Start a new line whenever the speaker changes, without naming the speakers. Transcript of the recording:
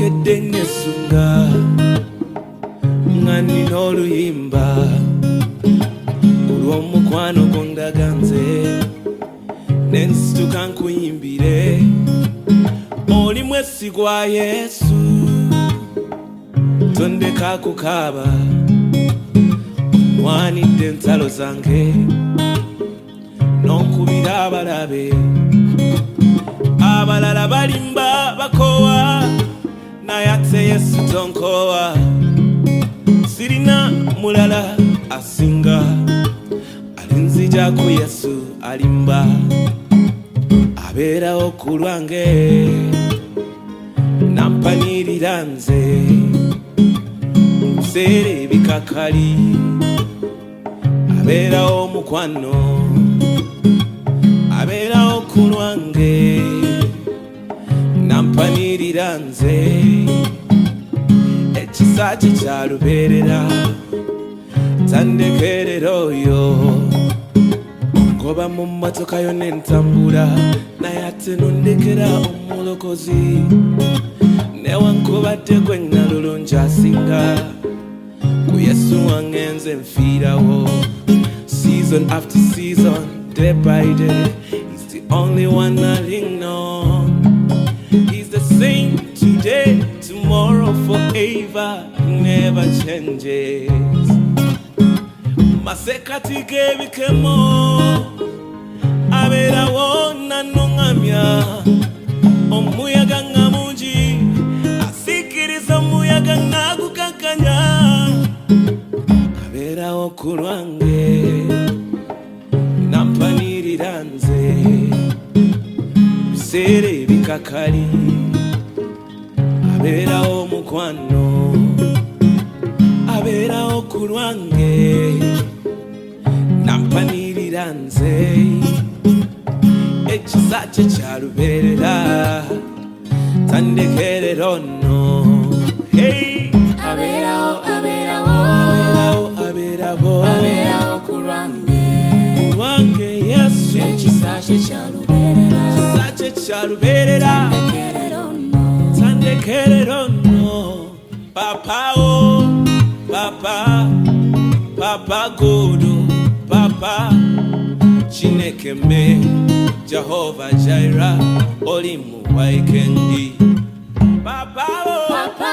ndokedde nnesunga nga nnina oluyimba olw'omukwano gondaga nze ne nsituka nkuyimbire. Oli mwesigwa Yesu, tondeka kukaaba, onwanidde ensalo zange n'onkubira abalabe. Abalala balimba bakowa, naye ate Yesu tonkowa. Sirina mulala asinga, alinzijaku Yesu alimba, abeerawo ku lwange, nampanirira nze mu biseera ebikakali. Abeerawo mukwano, abeerawo ku lwange, nampanirira nze. Ekisa kye kya lubeerera, tandekerera oyo. Ngoba mu mmotoka yo ne ntambula, naye ate nondekera omulokozi. Newankubadde gwe nalulungi asinga, ku Yesu wange nze nfiirawo. Season after season, day by day, He's the only one I lean on. He's the same today, tomorrow, forever, He never changes. Masekati gebikemo, abeerawo nanongamya. Omuyaga nga mungi, asikiriza omuyaga nagukankanya. Abeerawo ku lwange, nampanirira nze mu biseera ebikakali. Abeerawo mukwano, abeerawo ku lwange, nampanirira nze. Ekisa kye kya lubeerera, tandekerera ono. Hey!
Abeerawo, abeerawo,
abeerawo,
abeerawo ku lwange.
ku lwange Yesu.
Ekisa kye kya lubeerera,
Ekisa kye kya lubeerera,
tandekerera ono.
tandekerera ono. Papa o, papa, papa godo, papa Chineke me, Jehovah Jireh, oli mu weekend. Papa o,
Papa,